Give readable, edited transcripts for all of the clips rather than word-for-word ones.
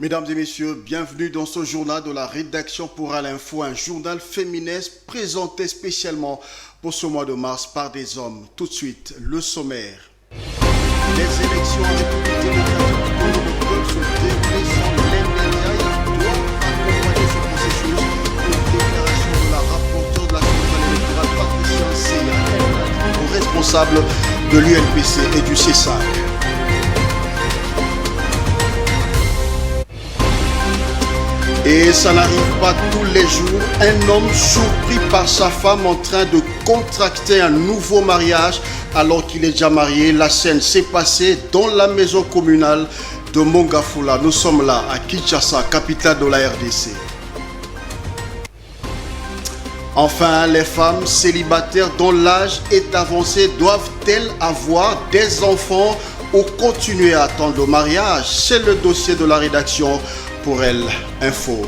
Mesdames et messieurs, bienvenue dans ce journal de la rédaction pour À l'Info, un journal féministe présenté spécialement pour ce mois de mars par des hommes. Tout de suite, le sommaire. Les élections en République démocratique du Congo ne peuvent se dérouler sans les médias. Ils doivent accompagner ce processus. Une déclaration de la rapporteure de la centrale électorale, Patricia Seya, aux responsables de l'UNPC et du CESAC. Et ça n'arrive pas tous les jours. Un homme surpris par sa femme en train de contracter un nouveau mariage alors qu'il est déjà marié. La scène s'est passée dans la maison communale de Mongafula. Nous sommes là à Kinshasa, capitale de la RDC. Enfin, les femmes célibataires dont l'âge est avancé doivent-elles avoir des enfants ou continuer à attendre le mariage? C'est le dossier de la rédaction pour Elle Info.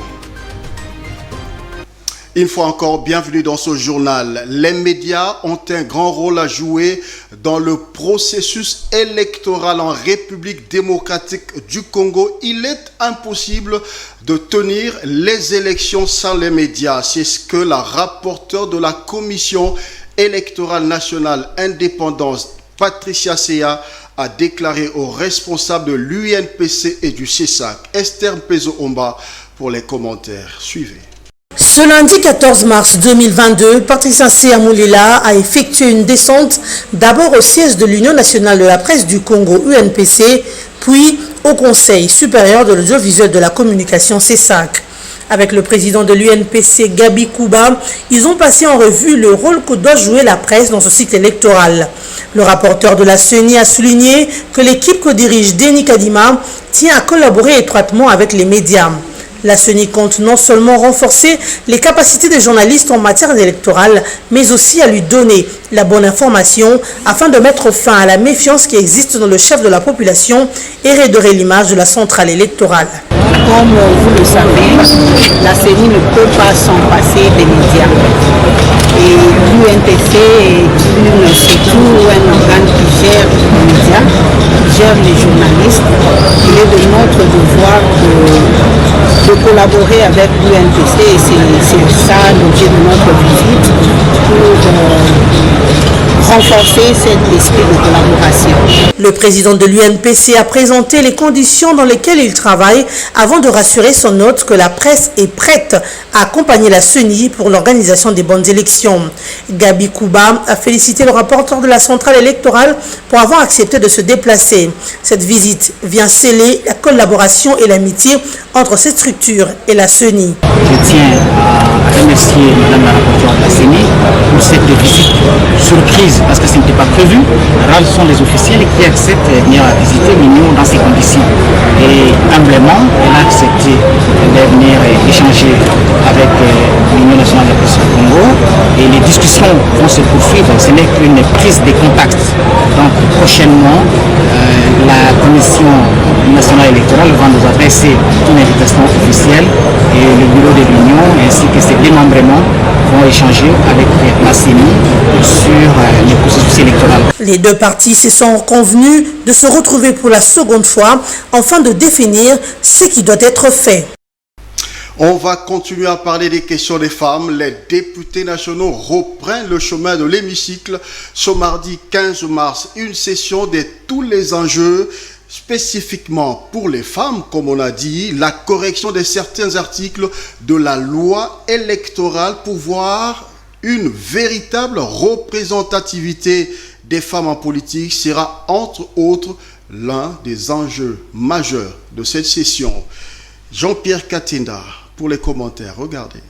Une fois encore, bienvenue dans ce journal. Les médias ont un grand rôle à jouer dans le processus électoral en République démocratique du Congo. Il est impossible de tenir les élections sans les médias. C'est ce que la rapporteure de la Commission électorale nationale indépendante, Patricia Seya, a déclaré aux responsables de l'UNPC et du CESAC. Esther Mpezo-Omba pour les commentaires. Suivez. Ce lundi 14 mars 2022, Patricia Seya Moulila a effectué une descente d'abord au siège de l'Union nationale de la presse du Congo, UNPC, puis au Conseil supérieur de l'audiovisuel de la communication, CESAC. Avec le président de l'UNPC, Gabi Kouba, ils ont passé en revue le rôle que doit jouer la presse dans ce cycle électoral. Le rapporteur de la CENI a souligné que l'équipe que dirige Denis Kadima tient à collaborer étroitement avec les médias. La CENI compte non seulement renforcer les capacités des journalistes en matière électorale, mais aussi à lui donner la bonne information afin de mettre fin à la méfiance qui existe dans le chef de la population et redorer l'image de la centrale électorale. Comme vous le savez, la CENI ne peut pas s'en passer des médias. Et l'UNPC est surtout un organe qui gère les médias, qui gère les journalistes. Il est de notre devoir de collaborer avec l'UNPC et c'est ça l'objet de notre visite pour renforcer cet esprit de collaboration. Le président de l'UNPC a présenté les conditions dans lesquelles il travaille avant de rassurer son hôte que la presse est prête à accompagner la CENI pour l'organisation des bonnes élections. Gabi Kouba a félicité le rapporteur de la centrale électorale pour avoir accepté de se déplacer. Cette visite vient sceller la collaboration et l'amitié entre cette structure et la CENI. Je tiens à remercier Madame la rapporteure de la CENI pour cette visite surprise parce que ce n'était pas prévu. Rares sont les officiels qui acceptent de venir visiter l'Union dans ces conditions. Et humblement, elle a accepté de venir échanger avec l'Union nationale de la presse du Congo. Et les discussions vont se poursuivre. Ce n'est qu'une prise de contact. Donc prochainement, la Commission nationale électorale va nous adresser une invitation officielle et le bureau de l'Union ainsi que ses démembrements vont échanger avec la CENI sur le processus électoral. Les deux parties se sont convenues de se retrouver pour la seconde fois afin de définir ce qui doit être fait. On va continuer à parler des questions des femmes. Les députés nationaux reprennent le chemin de l'hémicycle ce mardi 15 mars. Une session de tous les enjeux spécifiquement pour les femmes, comme on a dit, la correction de certains articles de la loi électorale pour voir une véritable représentativité des femmes en politique sera entre autres l'un des enjeux majeurs de cette session. Jean-Pierre Katinda pour les commentaires, regardez.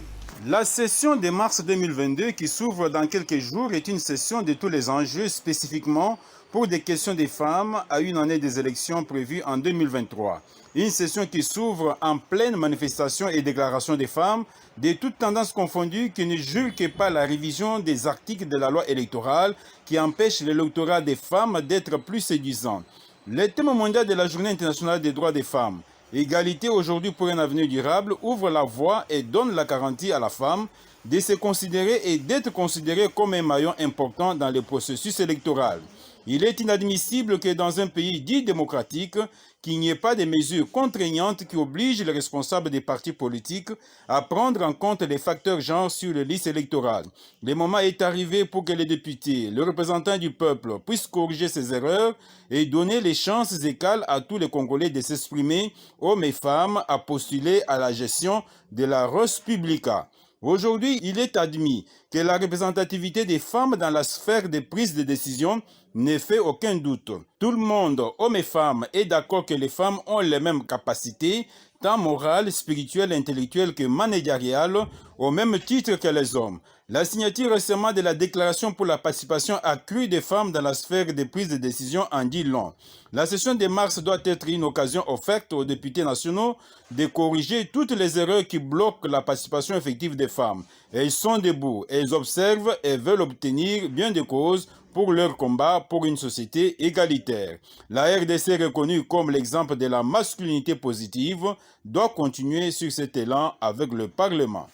La session de mars 2022 qui s'ouvre dans quelques jours est une session de tous les enjeux spécifiquement pour des questions des femmes à une année des élections prévues en 2023. Une session qui s'ouvre en pleine manifestation et déclaration des femmes de toutes tendances confondues qui ne jurent que par la révision des articles de la loi électorale qui empêchent l'électorat des femmes d'être plus séduisant. Le thème mondial de la Journée internationale des droits des femmes, Égalité aujourd'hui pour un avenir durable, ouvre la voie et donne la garantie à la femme de se considérer et d'être considérée comme un maillon important dans le processus électoral. Il est inadmissible que dans un pays dit démocratique, qu'il n'y ait pas de mesures contraignantes qui obligent les responsables des partis politiques à prendre en compte les facteurs genre sur les listes électorales. Le moment est arrivé pour que les députés, les représentants du peuple, puissent corriger ces erreurs et donner les chances égales à tous les Congolais de s'exprimer, hommes et femmes, à postuler à la gestion de la res publica. Aujourd'hui, il est admis que la représentativité des femmes dans la sphère de prise de décision ne fait aucun doute. Tout le monde, hommes et femmes, est d'accord que les femmes ont les mêmes capacités, tant morales, spirituelles, intellectuelles que managériales, au même titre que les hommes. La signature récemment de la déclaration pour la participation accrue des femmes dans la sphère de prise de décision en dit long. La session de mars doit être une occasion offerte aux députés nationaux de corriger toutes les erreurs qui bloquent la participation effective des femmes. Elles sont debout, elles observent et veulent obtenir bien des causes pour leur combat pour une société égalitaire. La RDC, reconnue comme l'exemple de la masculinité positive, doit continuer sur cet élan avec le Parlement.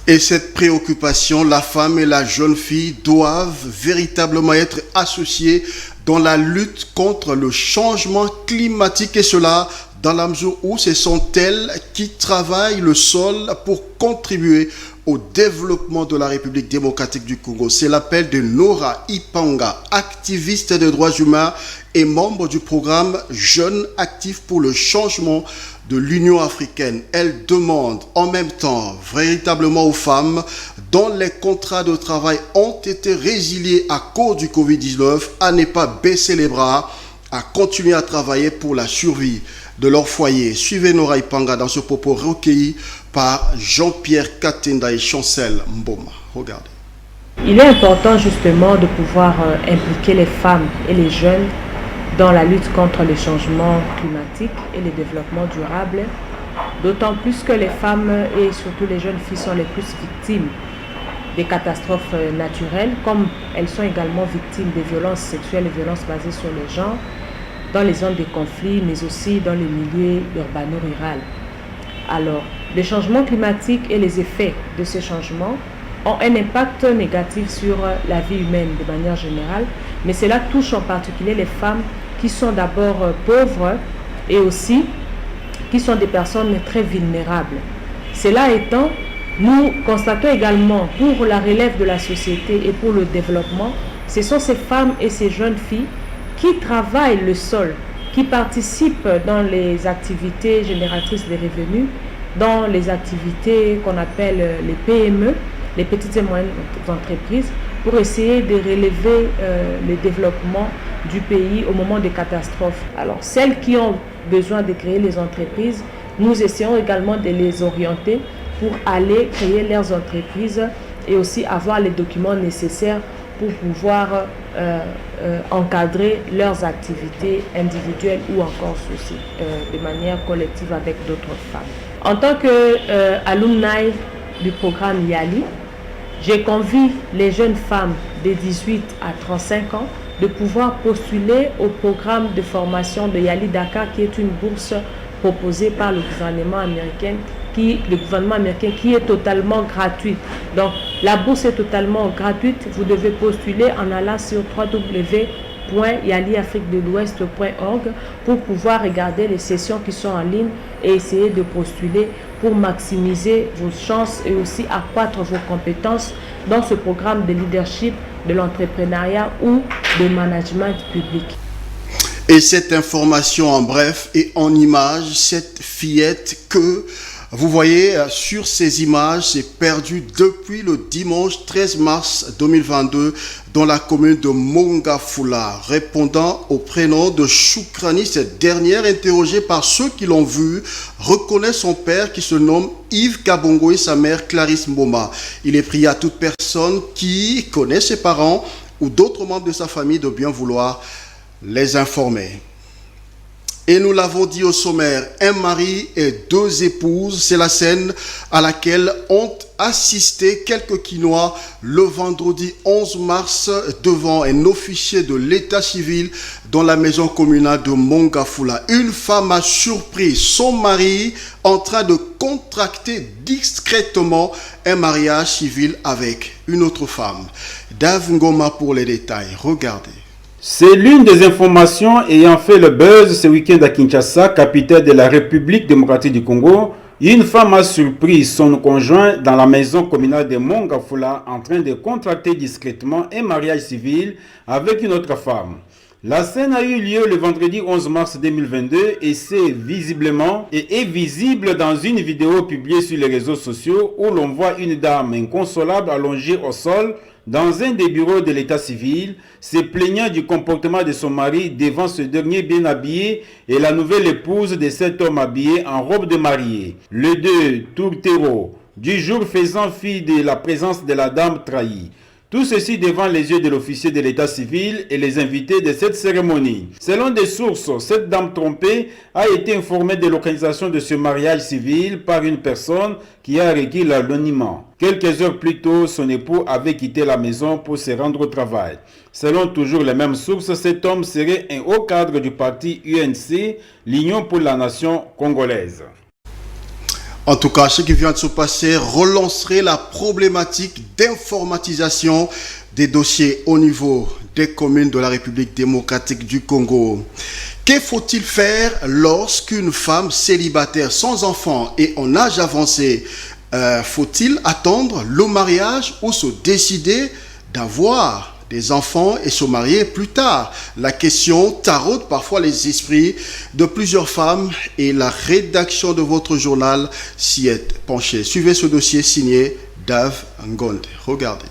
Et cette préoccupation, la femme et la jeune fille doivent véritablement être associées dans la lutte contre le changement climatique, et cela dans la mesure où ce sont elles qui travaillent le sol pour contribuer au développement de la République démocratique du Congo. C'est l'appel de Nora Ipanga, activiste des droits humains et membre du programme Jeunes actifs pour le changement de l'Union africaine. Elle demande en même temps véritablement aux femmes dont les contrats de travail ont été résiliés à cause du Covid-19 à ne pas baisser les bras, à continuer à travailler pour la survie de leur foyer. Suivez Nora Ipanga dans ce propos recueilli par Jean-Pierre Katenda et Chancel Mboma. Regardez. Il est important justement de pouvoir impliquer les femmes et les jeunes dans la lutte contre les changements climatiques et le développement durable, d'autant plus que les femmes et surtout les jeunes filles sont les plus victimes des catastrophes naturelles, comme elles sont également victimes des violences sexuelles et violences basées sur le genre, dans les zones de conflit, mais aussi dans les milieux urbano-ruraux. Alors, les changements climatiques et les effets de ces changements ont un impact négatif sur la vie humaine de manière générale, mais cela touche en particulier les femmes qui sont d'abord pauvres et aussi qui sont des personnes très vulnérables. Cela étant, nous constatons également pour la relève de la société et pour le développement, ce sont ces femmes et ces jeunes filles qui travaillent le sol, qui participent dans les activités génératrices de revenus, dans les activités qu'on appelle les PME, les petites et moyennes entreprises, pour essayer de relever le développement du pays au moment des catastrophes. Alors, celles qui ont besoin de créer les entreprises, nous essayons également de les orienter pour aller créer leurs entreprises et aussi avoir les documents nécessaires pour pouvoir encadrer leurs activités individuelles ou encore de manière collective avec d'autres femmes. En tant qu'alumni du programme YALI, j'ai convié les jeunes femmes de 18 à 35 ans de pouvoir postuler au programme de formation de YALI Dakar, qui est une bourse proposée par le gouvernement américain, qui est totalement gratuite. Donc la bourse est totalement gratuite. Vous devez postuler en allant sur www.yaliafriquedelouest.org pour pouvoir regarder les sessions qui sont en ligne et essayer de postuler pour maximiser vos chances et aussi accroître vos compétences dans ce programme de leadership, de l'entrepreneuriat ou de management public. Et cette information en bref et en images, cette fillette que vous voyez sur ces images, c'est perdu depuis le dimanche 13 mars 2022 dans la commune de Mongafula. Répondant au prénom de Choukrani, cette dernière, interrogée par ceux qui l'ont vue, reconnaît son père qui se nomme Yves Kabongo et sa mère Clarisse Mboma. Il est prié à toute personne qui connaît ses parents ou d'autres membres de sa famille de bien vouloir les informer. Et nous l'avons dit au sommaire, un mari et deux épouses, c'est la scène à laquelle ont assisté quelques Quinois le vendredi 11 mars devant un officier de l'état civil dans la maison communale de Mongafula. Une femme a surpris son mari en train de contracter discrètement un mariage civil avec une autre femme. Dave Ngoma pour les détails. Regardez. C'est l'une des informations ayant fait le buzz ce week-end à Kinshasa, capitale de la République démocratique du Congo. Une femme a surpris son conjoint dans la maison communale de Mongafula en train de contracter discrètement un mariage civil avec une autre femme. La scène a eu lieu le vendredi 11 mars 2022 et est visible dans une vidéo publiée sur les réseaux sociaux où l'on voit une dame inconsolable allongée au sol dans un des bureaux de l'état civil, se plaignant du comportement de son mari devant ce dernier bien habillé et la nouvelle épouse de cet homme habillé en robe de mariée. Les deux tourtereaux du jour faisant fi de la présence de la dame trahie. Tout ceci devant les yeux de l'officier de l'état civil et les invités de cette cérémonie. Selon des sources, cette dame trompée a été informée de l'organisation de ce mariage civil par une personne qui a requis l'anonymat. Quelques heures plus tôt, son époux avait quitté la maison pour se rendre au travail. Selon toujours les mêmes sources, cet homme serait un haut cadre du parti UNC, l'Union pour la Nation congolaise. En tout cas, ce qui vient de se passer relancerait la problématique d'informatisation des dossiers au niveau des communes de la République démocratique du Congo. Que faut-il faire lorsqu'une femme célibataire sans enfant et en âge avancé, faut-il attendre le mariage ou se décider d'avoir des enfants et se marier plus tard? La question taraude parfois les esprits de plusieurs femmes et la rédaction de votre journal s'y est penchée. Suivez ce dossier signé Dave Ngonde. Regardez.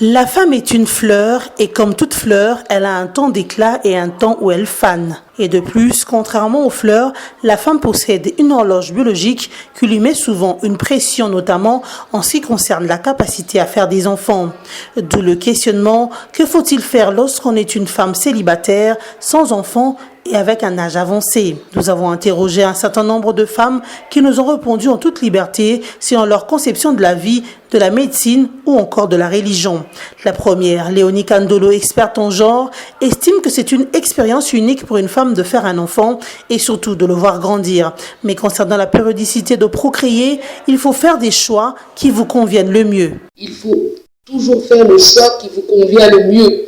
La femme est une fleur et comme toute fleur, elle a un temps d'éclat et un temps où elle fane. Et de plus, contrairement aux fleurs, la femme possède une horloge biologique qui lui met souvent une pression, notamment en ce qui concerne la capacité à faire des enfants. D'où le questionnement, que faut-il faire lorsqu'on est une femme célibataire, sans enfants et avec un âge avancé? Nous avons interrogé un certain nombre de femmes qui nous ont répondu en toute liberté selon leur conception de la vie, de la médecine ou encore de la religion. La première, Léonie Kandolo, experte en genre, estime que c'est une expérience unique pour une femme de faire un enfant et surtout de le voir grandir. Mais concernant la périodicité de procréer, il faut faire des choix qui vous conviennent le mieux. Il faut toujours faire le choix qui vous convient le mieux.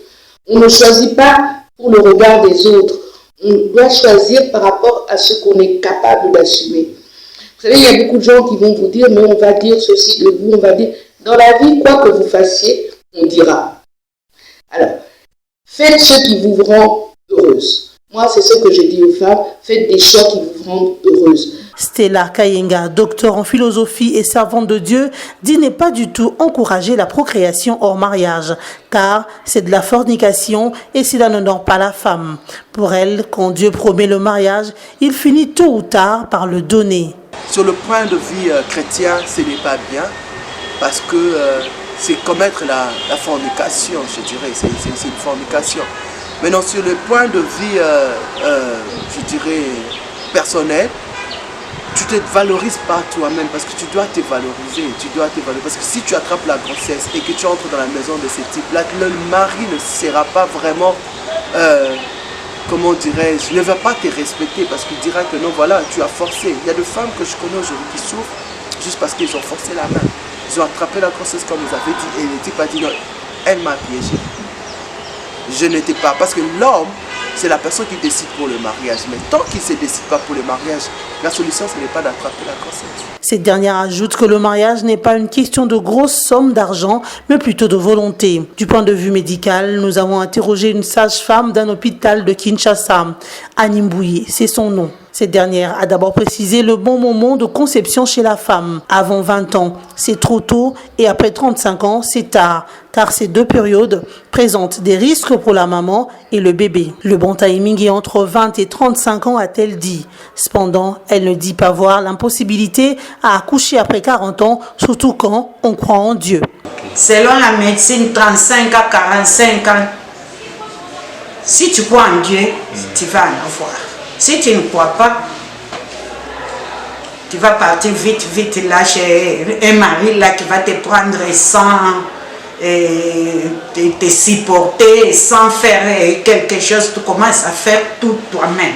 On ne choisit pas pour le regard des autres. On doit choisir par rapport à ce qu'on est capable d'assumer. Vous savez, il y a beaucoup de gens qui vont vous dire, mais on va dire ceci de vous, on va dire, dans la vie, quoi que vous fassiez, on dira. Alors, faites ce qui vous rend heureuse. Moi, c'est ce que je dis aux femmes, faites des choix qui vous rendent heureuses. Stella Kayenga, docteur en philosophie et servante de Dieu, dit ne pas du tout encourager la procréation hors mariage, car c'est de la fornication et cela n'honore pas la femme. Pour elle, quand Dieu promet le mariage, il finit tôt ou tard par le donner. Sur le point de vue chrétien, ce n'est pas bien, parce que c'est commettre la fornication, je dirais, c'est une fornication. Maintenant, sur le point de vue, je dirais, personnel, tu ne te valorises pas toi-même parce que tu dois te valoriser, parce que si tu attrapes la grossesse et que tu entres dans la maison de ce type-là, le mari ne sera pas vraiment, comment dirais-je, ne va pas te respecter parce qu'il dira que non, voilà, tu as forcé. Il y a des femmes que je connais aujourd'hui qui souffrent juste parce qu'ils ont forcé la main. Ils ont attrapé la grossesse comme vous avez dit et le type a dit non, elle m'a piégé. Je n'étais pas, parce que l'homme, c'est la personne qui décide pour le mariage. Mais tant qu'il ne se décide pas pour le mariage, la solution, ce n'est pas d'attraper la grossesse. Cette dernière ajoute que le mariage n'est pas une question de grosses sommes d'argent, mais plutôt de volonté. Du point de vue médical, nous avons interrogé une sage-femme d'un hôpital de Kinshasa. Annie Mbouye, c'est son nom. Cette dernière a d'abord précisé le bon moment de conception chez la femme. Avant 20 ans, c'est trop tôt et après 35 ans, c'est tard, car ces deux périodes présentent des risques pour la maman et le bébé. Le bon timing est entre 20 et 35 ans, a-t-elle dit. Cependant, elle ne dit pas voir l'impossibilité à accoucher après 40 ans, surtout quand on croit en Dieu. Selon la médecine, 35 à 45 ans, si tu crois en Dieu, tu vas en avoir. Si tu ne crois pas, tu vas partir vite, vite là chez un mari là qui va te prendre sans te supporter, sans faire quelque chose. Tu commences à faire tout toi-même.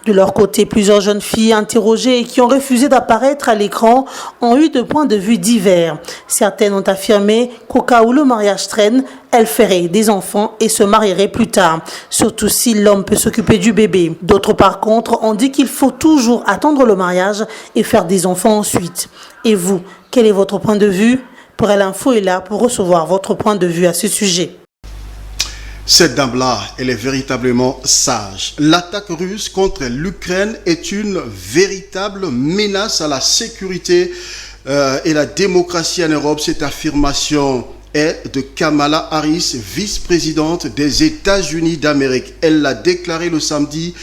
De leur côté, plusieurs jeunes filles interrogées et qui ont refusé d'apparaître à l'écran ont eu de points de vue divers. Certaines ont affirmé qu'au cas où le mariage traîne, elles feraient des enfants et se marieraient plus tard, surtout si l'homme peut s'occuper du bébé. D'autres, par contre, ont dit qu'il faut toujours attendre le mariage et faire des enfants ensuite. Et vous, quel est votre point de vue? Pour L'info est là pour recevoir votre point de vue à ce sujet. Cette dame-là, elle est véritablement sage. L'attaque russe contre l'Ukraine est une véritable menace à la sécurité et la démocratie en Europe. Cette affirmation est de Kamala Harris, vice-présidente des États-Unis d'Amérique. Elle l'a déclaré le samedi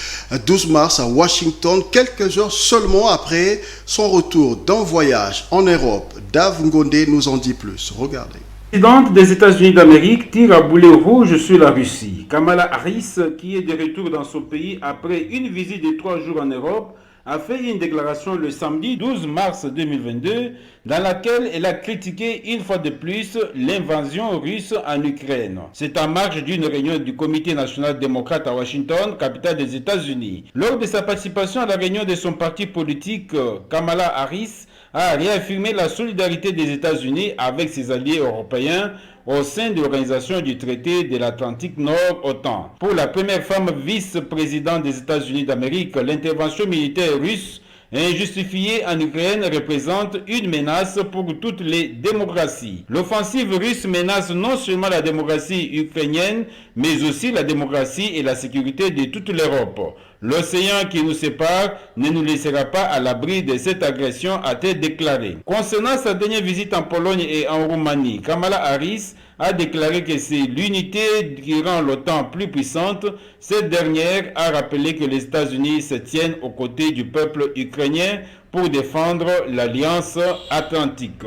12 mars à Washington, quelques heures seulement après son retour d'un voyage en Europe. Dave Ngondé nous en dit plus. Regardez. La présidente des États-Unis d'Amérique tire à boulet rouge sur la Russie. Kamala Harris, qui est de retour dans son pays après une visite de 3 jours en Europe, a fait une déclaration le samedi 12 mars 2022 dans laquelle elle a critiqué une fois de plus l'invasion russe en Ukraine. C'est en marge d'une réunion du Comité national démocrate à Washington, capitale des États-Unis. Lors de sa participation à la réunion de son parti politique, Kamala Harris a réaffirmé la solidarité des États-Unis avec ses alliés européens au sein de l'Organisation du traité de l'Atlantique Nord, OTAN. Pour la première femme vice-présidente des États-Unis d'Amérique, l'intervention militaire russe injustifiée en Ukraine représente une menace pour toutes les démocraties. L'offensive russe menace non seulement la démocratie ukrainienne, mais aussi la démocratie et la sécurité de toute l'Europe. L'océan qui nous sépare ne nous laissera pas à l'abri de cette agression, a-t-elle déclaré. Concernant sa dernière visite en Pologne et en Roumanie, Kamala Harris a déclaré que c'est l'unité qui rend l'OTAN plus puissante. Cette dernière a rappelé que les États-Unis se tiennent aux côtés du peuple ukrainien pour défendre l'Alliance Atlantique.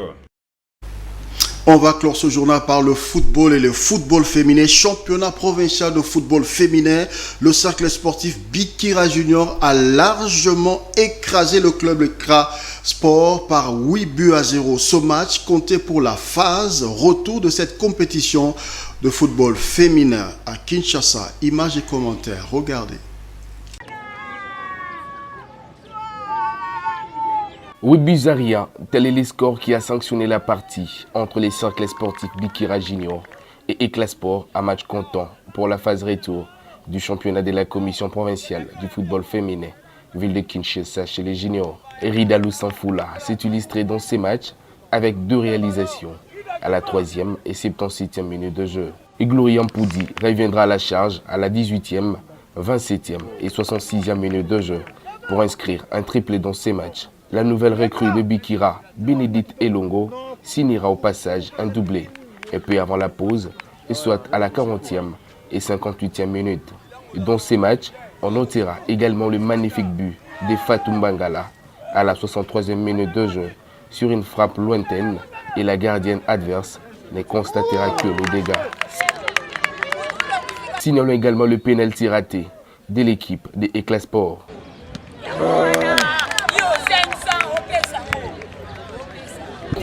On va clore ce journal par le football et le football féminin. Championnat provincial de football féminin. Le cercle sportif Bikira Junior a largement écrasé le club Lekra Sport par 8-0. Ce match comptait pour la phase retour de cette compétition de football féminin à Kinshasa. Images et commentaires. Regardez. 8-0, tel est le score qui a sanctionné la partie entre les cercles sportifs Bikira Junior et Éclat Sport à match comptant pour la phase retour du championnat de la commission provinciale du football féminin, ville de Kinshasa chez les juniors. Ridalou Sanfoula s'est illustré dans ces matchs avec 2 réalisations à la 3e et 77e minute de jeu. Et Gloria Mpoudi reviendra à la charge à la 18e, 27e et 66e minute de jeu pour inscrire un triplé dans ces matchs. La nouvelle recrue de Bikira, Bénédicte Elongo, signera au passage un doublé. Et puis avant la pause, et soit à la 40e et 58e minute. Dans ces matchs, on notera également le magnifique but de Fatou Mbangala à la 63e minute de jeu sur une frappe lointaine et la gardienne adverse ne constatera que les dégâts. Signalons également le pénalty raté de l'équipe de Éclat Sport.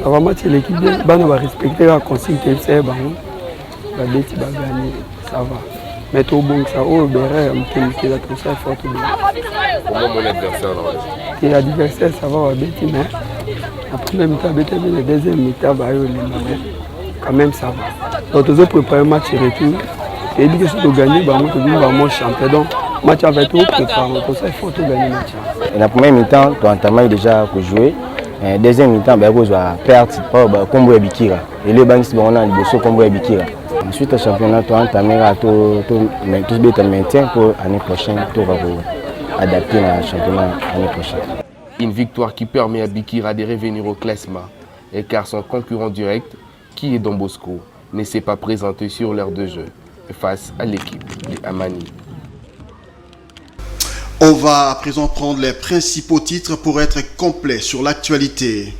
Vraiment, l'équipe va respecter la consigne que c'est bon. La bête va gagner, ça va. Mais tout bon, ça va derrière, qui est tout ça fort. Comment mon adversaire Et l'adversaire, ça va la bête, mais la première mi-temps, le deuxième mi-temps, quand même, ça va. Donc, nous avons préparé un match retour. Et dit que si tu gagnes, nous allons champion. Donc, le match va être préparé. Pour ça, il faut tout gagner le match. La première mi-temps, tu as entamé déjà pour jouer. Deuxième mi-temps, tu vas perdre comme Bikira. Et les banques sont en bosso comme Bikira. Ensuite, le championnat, tu as entamé tout le maintien pour l'année prochaine, tu vas adapter le championnat l'année prochaine. Une victoire qui permet à Bikira de revenir au classement, et car son concurrent direct, qui est Don Bosco, ne s'est pas présenté sur l'heure de jeu face à l'équipe de Amani. On va à présent prendre les principaux titres pour être complet sur l'actualité.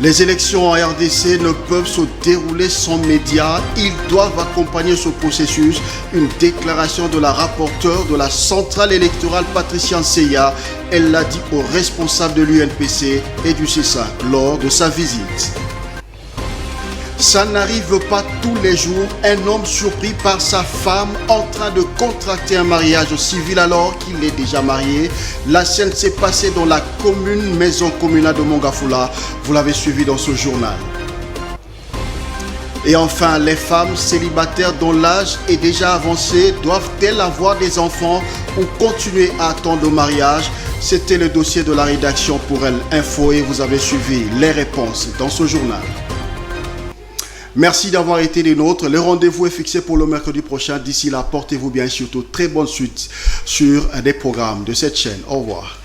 Les élections en RDC ne peuvent se dérouler sans médias. Ils doivent accompagner ce processus. Une déclaration de la rapporteure de la centrale électorale Patricia Nseya. Elle l'a dit aux responsables de l'UNPC et du C5 lors de sa visite. Ça n'arrive pas tous les jours. Un homme surpris par sa femme en train de contracter un mariage civil alors qu'il est déjà marié. La scène s'est passée dans la maison communale de Mongafula. Vous l'avez suivi dans ce journal. Et enfin, les femmes célibataires dont l'âge est déjà avancé doivent-elles avoir des enfants ou continuer à attendre le mariage? C'était le dossier de la rédaction pour Elle Info et vous avez suivi les réponses dans ce journal. Merci d'avoir été des nôtres. Le rendez-vous est fixé pour le mercredi prochain. D'ici là, portez-vous bien et surtout très bonne suite sur des programmes de cette chaîne. Au revoir.